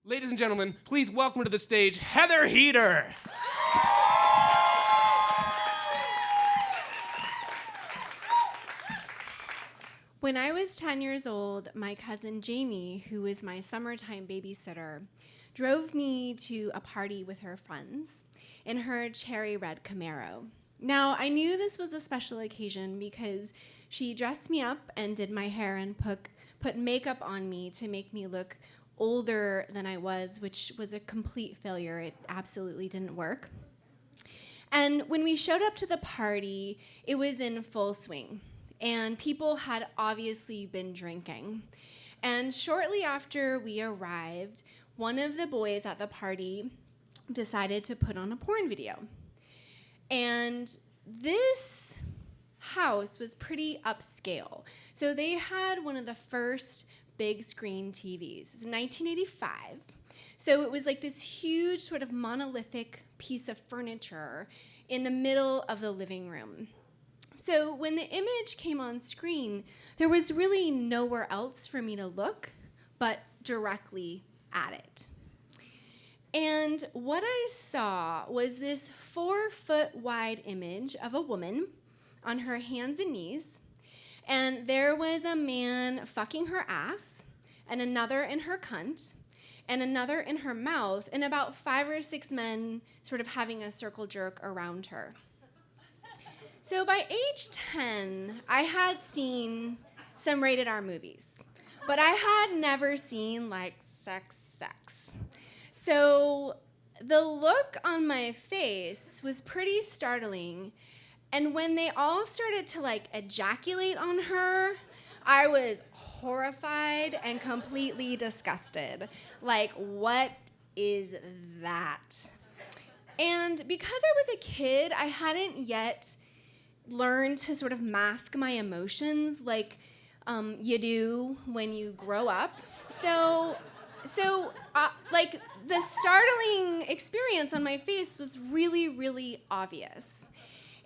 Ladies and gentlemen, please welcome to the stage Heather Heater. When I was 10 years old, my cousin Jamie, who was my summertime babysitter, drove me to a party with her friends in her cherry red Camaro. Now, I knew this was a special occasion because she dressed me up and did my hair and put makeup on me to make me look older than I was, which was a complete failure. It absolutely didn't work. And when we showed up to the party, it was in full swing, and people had obviously been drinking. And shortly after we arrived, one of the boys at the party decided to put on a porn video. And this house was pretty upscale. So they had one of the first big screen TVs. It was in 1985. So it was like this huge sort of monolithic piece of furniture in the middle of the living room. So when the image came on screen, there was really nowhere else for me to look but directly at it. And what I saw was this 4-foot wide image of a woman on her hands and knees, and there was a man fucking her ass, and another in her cunt, and another in her mouth, and about 5 or 6 men sort of having a circle jerk around her. So by age 10, I had seen some rated R movies, but I had never seen like sex. So the look on my face was pretty startling. And when they all started to like ejaculate on her, I was horrified and completely disgusted. Like, what is that? And because I was a kid, I hadn't yet learned to sort of mask my emotions like you do when you grow up. So like the startling experience on my face was really, really obvious.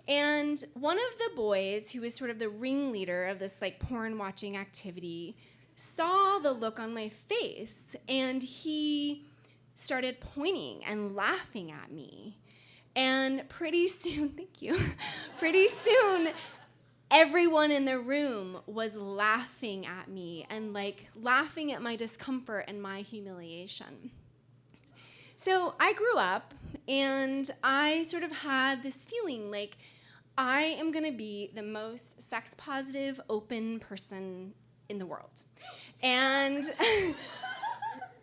And one of the boys, who was sort of the ringleader of this like porn watching activity, saw the look on my face, and he started pointing and laughing at me. And pretty soon, pretty soon, everyone in the room was laughing at me and like laughing at my discomfort and my humiliation. So I grew up, and I sort of had this feeling like I am going to be the most sex positive, open person in the world. And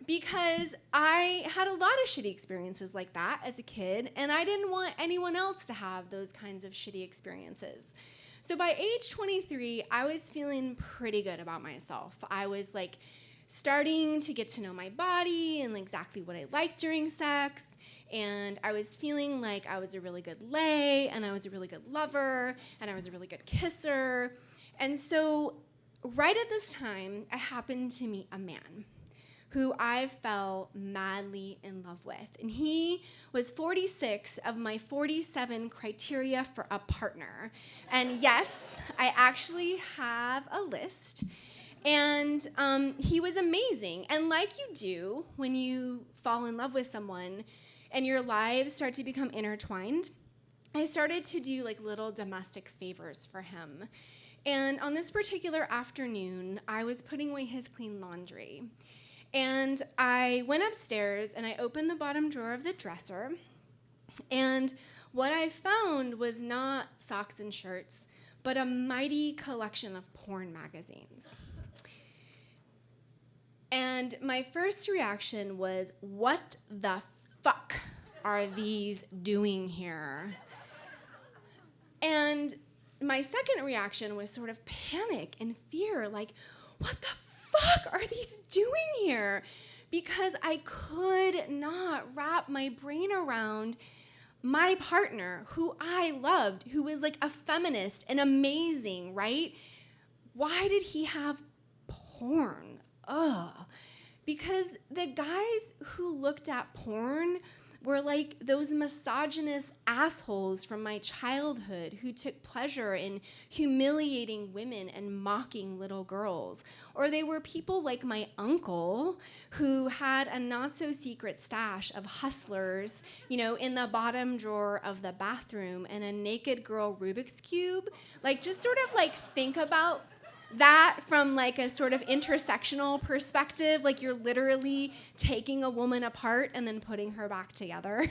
because I had a lot of shitty experiences like that as a kid, and I didn't want anyone else to have those kinds of shitty experiences. So by age 23, I was feeling pretty good about myself. I was like starting to get to know my body and exactly what I liked during sex. And I was feeling like I was a really good lay, and I was a really good lover, and I was a really good kisser. And so right at this time, I happened to meet a man who I fell madly in love with. And he was 46 of my 47 criteria for a partner. And yes, I actually have a list. And he was amazing. And like you do when you fall in love with someone and your lives start to become intertwined, I started to do like little domestic favors for him. And on this particular afternoon, I was putting away his clean laundry. And I went upstairs and I opened the bottom drawer of the dresser. And what I found was not socks and shirts, but a mighty collection of porn magazines. And my first reaction was, what the fuck are these doing here? And my second reaction was sort of panic and fear, like, what the fuck are these doing here? Because I could not wrap my brain around my partner, who I loved, who was like a feminist and amazing, right? Why did he have porn? Because the guys who looked at porn were like those misogynist assholes from my childhood who took pleasure in humiliating women and mocking little girls. Or they were people like my uncle who had a not-so-secret stash of Hustlers, in the bottom drawer of the bathroom and a naked girl Rubik's Cube. Like, just sort of like think about that from like a sort of intersectional perspective, like you're literally taking a woman apart and then putting her back together.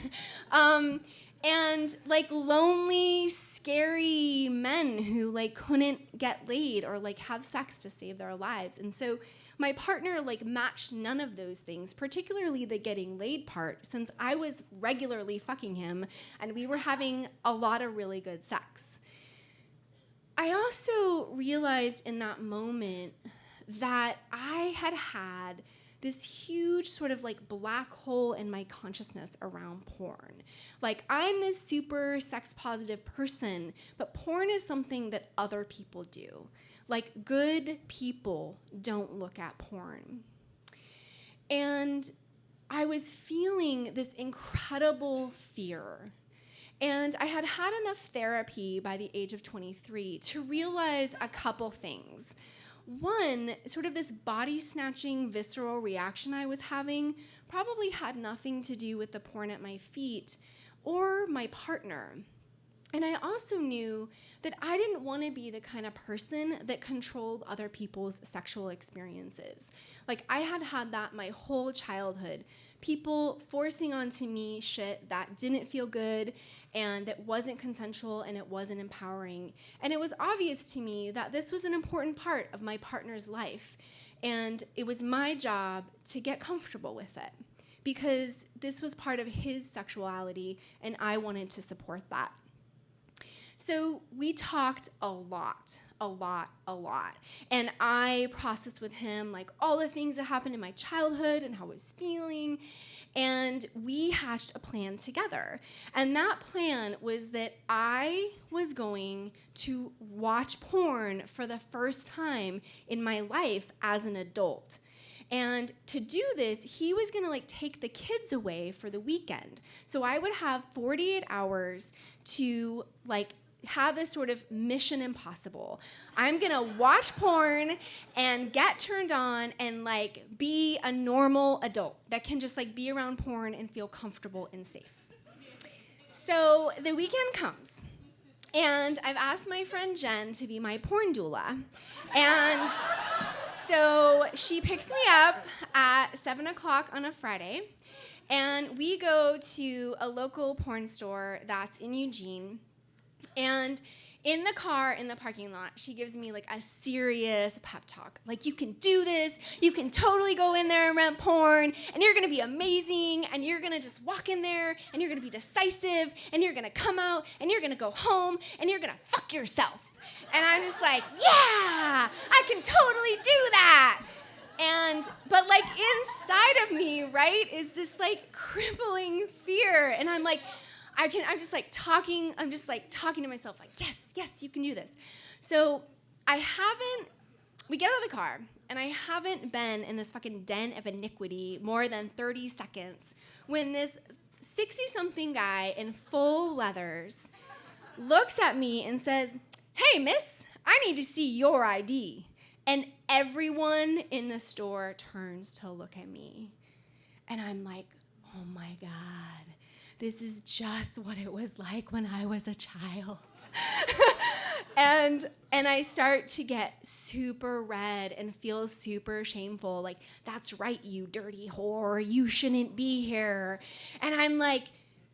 And like lonely, scary men who like couldn't get laid or like have sex to save their lives. And so my partner like matched none of those things, particularly the getting laid part, since I was regularly fucking him and we were having a lot of really good sex. I also realized in that moment that I had this huge sort of like black hole in my consciousness around porn. Like, I'm this super sex positive person, but porn is something that other people do. Like, good people don't look at porn. And I was feeling this incredible fear. And I had enough therapy by the age of 23 to realize a couple things. One, sort of this body-snatching, visceral reaction I was having probably had nothing to do with the porn at my feet or my partner. And I also knew that I didn't want to be the kind of person that controlled other people's sexual experiences. Like, I had that my whole childhood. People forcing onto me shit that didn't feel good and that wasn't consensual and it wasn't empowering. And it was obvious to me that this was an important part of my partner's life. And it was my job to get comfortable with it because this was part of his sexuality and I wanted to support that. So we talked a lot. And I processed with him like all the things that happened in my childhood and how I was feeling. And we hatched a plan together. And that plan was that I was going to watch porn for the first time in my life as an adult. And to do this, he was gonna like take the kids away for the weekend. So I would have 48 hours to like have this sort of mission impossible. I'm gonna watch porn and get turned on and like be a normal adult that can just like be around porn and feel comfortable and safe. So the weekend comes and I've asked my friend Jen to be my porn doula. And so she picks me up at 7 o'clock on a Friday and we go to a local porn store that's in Eugene. And in the car, in the parking lot, she gives me like a serious pep talk. Like, you can do this, you can totally go in there and rent porn, and you're gonna be amazing, and you're gonna just walk in there, and you're gonna be decisive, and you're gonna come out, and you're gonna go home, and you're gonna fuck yourself. And I'm just like, yeah, I can totally do that. But like inside of me, right, is this like crippling fear. And I'm like, I'm just talking to myself like, yes, you can do this. So we get out of the car, and I haven't been in this fucking den of iniquity more than 30 seconds when this 60-something guy in full leathers looks at me and says, "Hey, miss, I need to see your ID." And everyone in the store turns to look at me. And I'm like, oh my God. This is just what it was like when I was a child. and I start to get super red and feel super shameful. Like, that's right, you dirty whore. You shouldn't be here. And I'm like,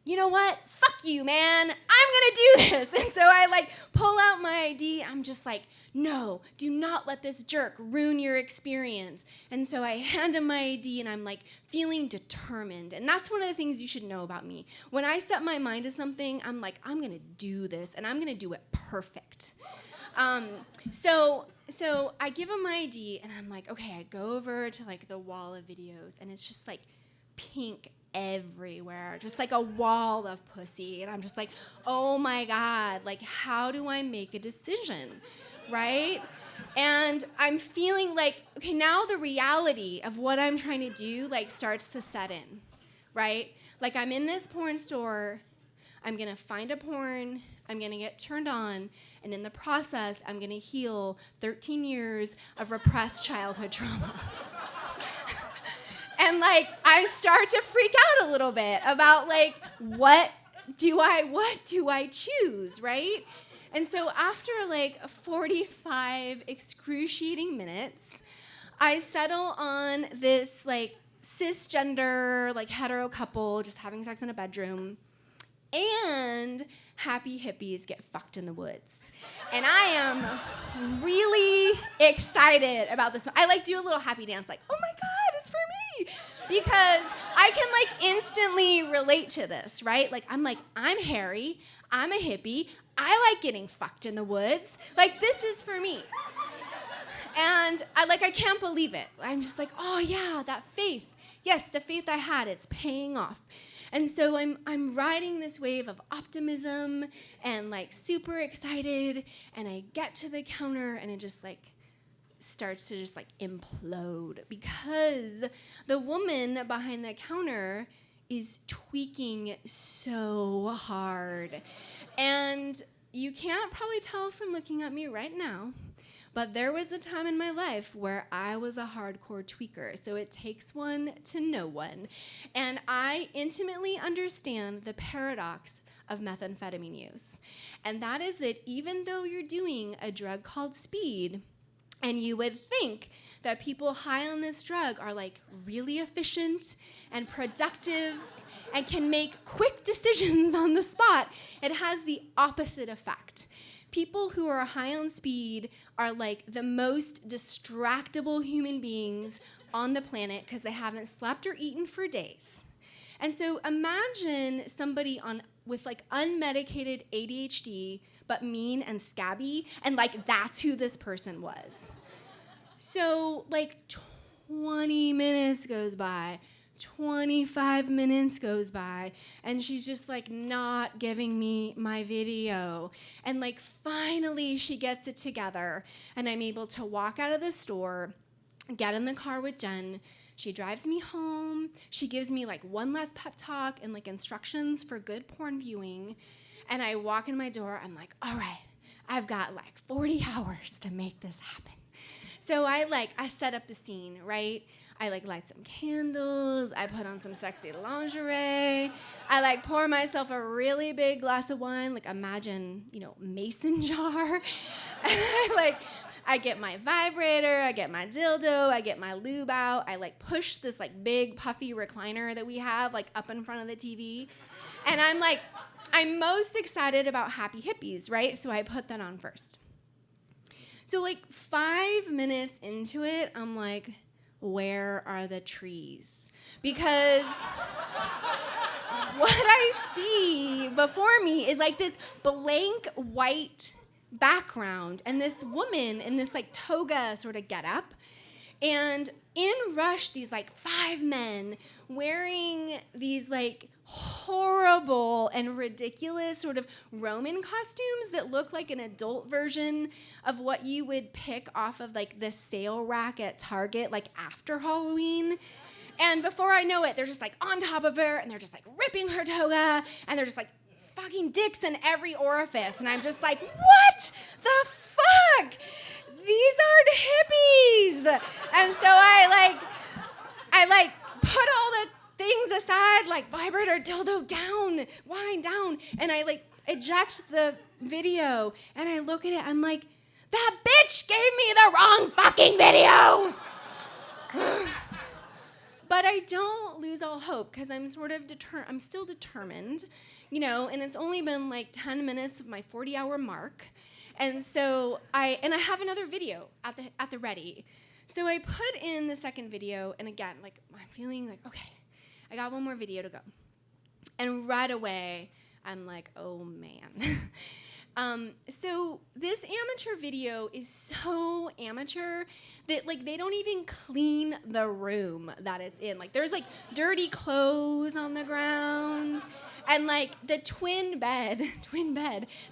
you know what? Fuck you, man. I'm gonna do this. And so I like pull out my ID. I'm just like, no, do not let this jerk ruin your experience. And so I hand him my ID and I'm like feeling determined. And that's one of the things you should know about me. When I set my mind to something, I'm like, I'm gonna do this and I'm gonna do it perfect. So I give him my ID and I'm like, okay, I go over to like the wall of videos and it's just like pink everywhere, just like a wall of pussy. And I'm just like, oh my God, like, how do I make a decision, right? And I'm feeling like, okay, now the reality of what I'm trying to do like starts to set in, right? Like I'm in this porn store, I'm gonna find a porn, I'm gonna get turned on, and in the process, I'm gonna heal 13 years of repressed childhood trauma. And like, I start to freak out a little bit about like, what do I choose, right? And so after like 45 excruciating minutes, I settle on this like cisgender, like hetero couple just having sex in a bedroom, and happy hippies get fucked in the woods. And I am really excited about this one. I like do a little happy dance like, oh my God, it's for me. Because I can like instantly relate to this, right? Like I'm hairy, I'm a hippie, I like getting fucked in the woods. Like this is for me. And I can't believe it. I'm just like, oh yeah, that faith. Yes, the faith I had, it's paying off. And so I'm riding this wave of optimism and like super excited, and I get to the counter and it just like starts to just like implode because the woman behind the counter is tweaking so hard. And you can't probably tell from looking at me right now, but there was a time in my life where I was a hardcore tweaker. So it takes one to know one. And I intimately understand the paradox of methamphetamine use. And that is that even though you're doing a drug called speed, and you would think that people high on this drug are like really efficient and productive and can make quick decisions on the spot, it has the opposite effect. People who are high on speed are like the most distractible human beings on the planet because they haven't slept or eaten for days. And so imagine somebody with like unmedicated ADHD, but mean and scabby, and like that's who this person was. So like 20 minutes goes by, 25 minutes goes by, and she's just like not giving me my video. And like finally she gets it together, and I'm able to walk out of the store, get in the car with Jen. She drives me home. She gives me like one last pep talk and like instructions for good porn viewing. And I walk in my door, I'm like, all right, I've got like 40 hours to make this happen. So I set up the scene, right? I like light some candles, I put on some sexy lingerie, I like pour myself a really big glass of wine, like imagine, mason jar. And I get my vibrator, I get my dildo, I get my lube out, I like push this like big puffy recliner that we have like up in front of the TV. And I'm most excited about Happy Hippies, right? So I put that on first. So like 5 minutes into it, I'm like, where are the trees? Because what I see before me is like this blank white background and this woman in this like toga sort of getup. And in rush these like 5 men wearing these like horrible and ridiculous sort of Roman costumes that look like an adult version of what you would pick off of like the sale rack at Target like after Halloween. And before I know it, they're just like on top of her and they're just like ripping her toga and they're just like fucking dicks in every orifice. And I'm just like, what the fuck? These aren't hippies. And so I put all the things aside, like vibrator, dildo down, wine down, and I like eject the video and I look at it, I'm like, that bitch gave me the wrong fucking video. But I don't lose all hope because I'm sort of I'm still determined, and it's only been like 10 minutes of my 40-hour mark. And so I have another video at the ready. So I put in the second video, and again, like I'm feeling like, okay, I got one more video to go. And right away, I'm like, oh man. So this amateur video is so amateur that like they don't even clean the room that it's in. Like there's like dirty clothes on the ground. And like the twin bed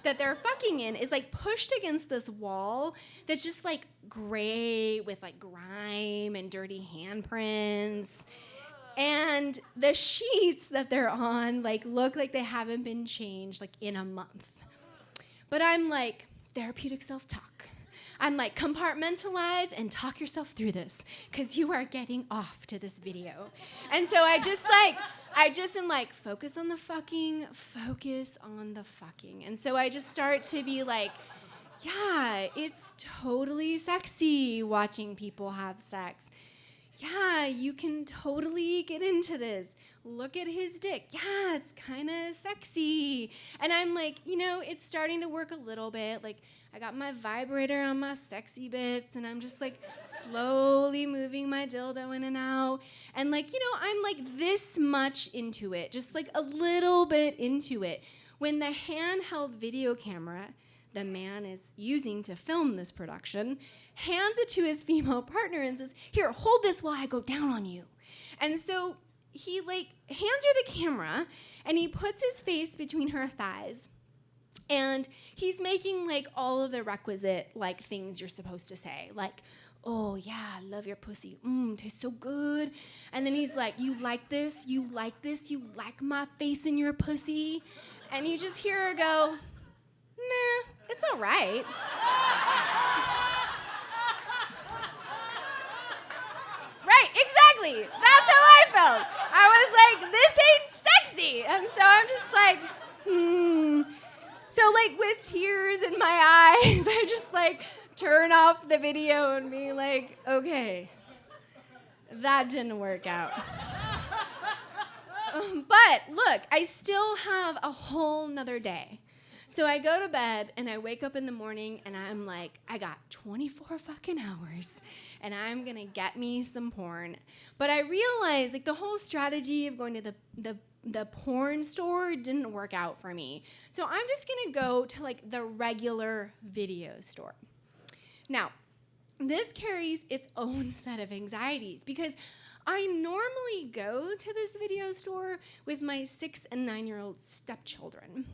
that they're fucking in is like pushed against this wall that's just like gray with like grime and dirty handprints. And the sheets that they're on like look like they haven't been changed like in a month. But I'm like, therapeutic self-talk. I'm like, compartmentalize and talk yourself through this because you are getting off to this video. And so I just am like, focus on the fucking, focus on the fucking. And so I just start to be like, yeah, it's totally sexy watching people have sex. Yeah, you can totally get into this. Look at his dick. Yeah, it's kind of sexy. And I'm like, it's starting to work a little bit. Like, I got my vibrator on my sexy bits, and I'm just like slowly moving my dildo in and out. And like, I'm like this much into it, just like a little bit into it. When the handheld video camera the man is using to film this production hands it to his female partner and says, here, hold this while I go down on you. And so he like hands her the camera and he puts his face between her thighs and he's making like all of the requisite like things you're supposed to say, like, oh yeah, I love your pussy, tastes so good. And then he's like, you like this, you like this, you like my face in your pussy. And you just hear her go, nah, it's all right. Right, exactly. That's how I felt. I was like, this ain't sexy. And so I'm just like, So like with tears in my eyes, I just like turn off the video and be like, okay, that didn't work out. But look, I still have a whole nother day. So I go to bed and I wake up in the morning and I'm like, I got 24 fucking hours and I'm gonna get me some porn. But I realized like the whole strategy of going to the porn store didn't work out for me. So I'm just gonna go to like the regular video store. Now, this carries its own set of anxieties because I normally go to this video store with my 6 and 9-year-old stepchildren.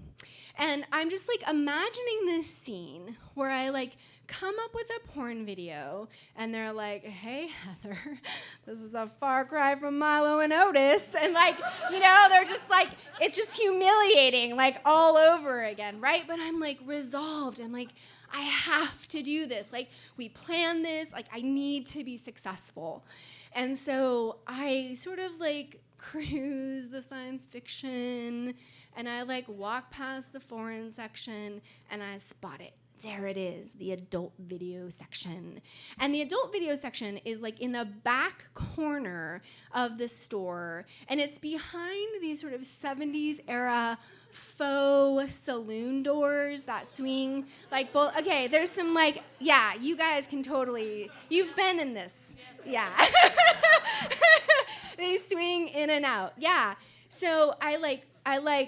And I'm just like imagining this scene where I like come up with a porn video and they're like, hey, Heather, this is a far cry from Milo and Otis. And like, they're just like, it's just humiliating like all over again, right? But I'm like resolved. I'm like, I have to do this. Like, we planned this. Like, I need to be successful. And so I sort of like cruise the science fiction and I like walk past the foreign section and I spot it. There it is, the adult video section. And the adult video section is like in the back corner of the store and it's behind these sort of 70s era faux saloon doors that swing like both. Okay, there's some like, yeah, you guys can totally, you've been in this. Yeah. They swing in and out. Yeah. So I like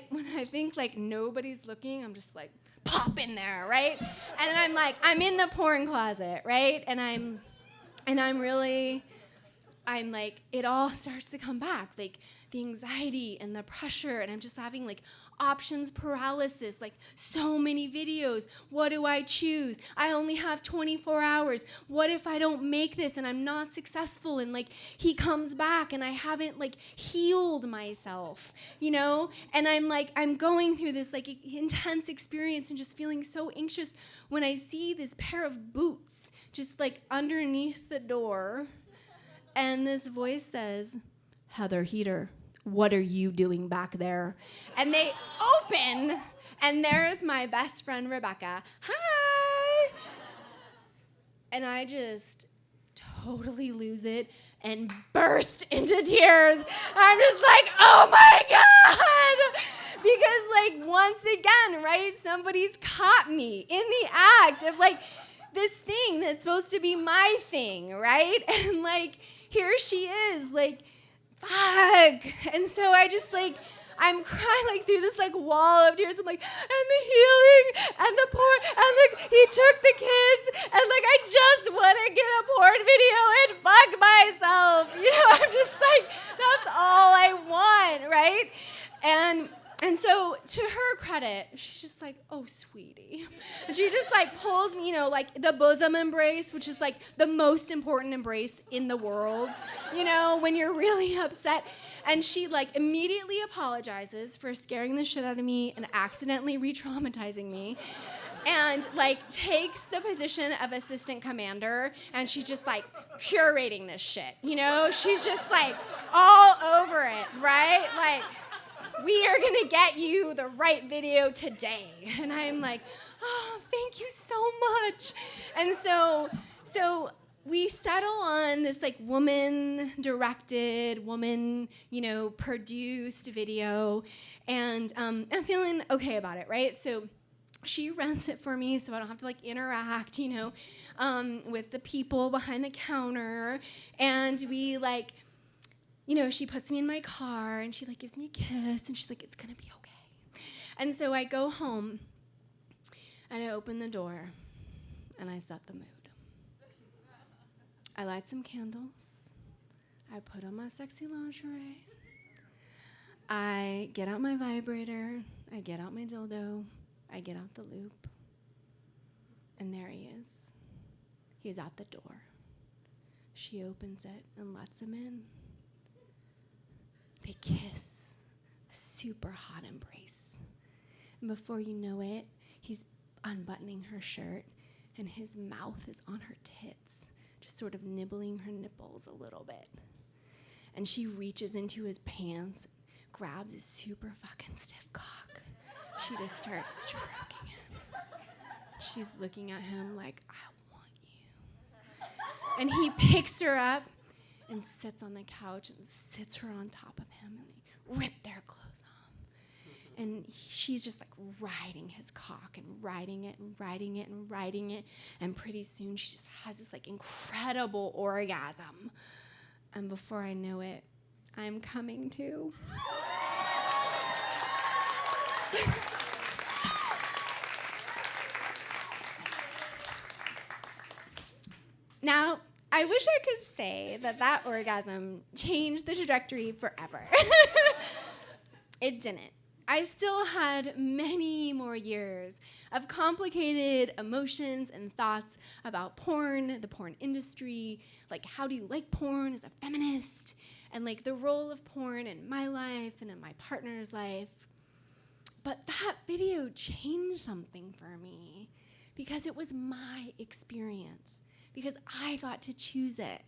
when I think like nobody's looking, I'm just like pop in there, right? And then I'm like, I'm in the porn closet, right? And I'm like, it all starts to come back, like the anxiety and the pressure, and I'm just having like options paralysis, like so many videos. What do I choose? I only have 24 hours. What if I don't make this and I'm not successful and like he comes back and I haven't like healed myself, And I'm going through this like intense experience and just feeling so anxious when I see this pair of boots just like underneath the door. And this voice says, Heather Heater, what are you doing back there? And they open, and there's my best friend, Rebecca. Hi! And I just totally lose it and burst into tears. I'm just like, oh my God! Because like, once again, right, somebody's caught me in the act of like, this thing that's supposed to be my thing, right? And like, here she is, like, fuck. And so I just like, I'm crying like through this like wall of tears. I'm like, and the healing and the porn, and like he took the kids, and like I just want to get a porn video and fuck myself. I'm just like, that's all I want, right? And And so, to her credit, she's just like, oh, sweetie. And she just like pulls me, like the bosom embrace, which is like the most important embrace in the world, when you're really upset. And she like immediately apologizes for scaring the shit out of me and accidentally re-traumatizing me. And like takes the position of assistant commander, and she's just like curating this shit, She's just like all over it, right? Like, we are gonna get you the right video today. And I'm like, oh, thank you so much. And so we settle on this like woman-directed, produced video, and I'm feeling okay about it, right? So she rents it for me so I don't have to like interact, with the people behind the counter. And we like, she puts me in my car and she like gives me a kiss and she's like, it's gonna be okay. And so I go home and I open the door and I set the mood. I light some candles. I put on my sexy lingerie. I get out my vibrator. I get out my dildo. I get out the loop. And there he is. He's at the door. She opens it and lets him in. They kiss, a super hot embrace. And before you know it, he's unbuttoning her shirt and his mouth is on her tits, just sort of nibbling her nipples a little bit. And she reaches into his pants, grabs his super fucking stiff cock. She just starts stroking him. She's looking at him like, I want you. And he picks her up and sits on the couch and sits her on top of him, and they rip their clothes off. And she's just like riding his cock and riding it and riding it and riding it. And pretty soon she just has this like incredible orgasm. And before I know it, I'm coming too. Now, I wish I could say that orgasm changed the trajectory forever. It didn't. I still had many more years of complicated emotions and thoughts about porn, the porn industry, like how do you like porn as a feminist, and like the role of porn in my life and in my partner's life. But that video changed something for me because it was my experience, because I got to choose it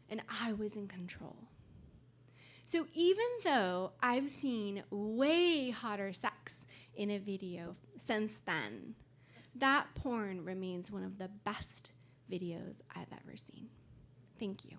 and I was in control. So even though I've seen way hotter sex in a video since then, that porn remains one of the best videos I've ever seen. Thank you.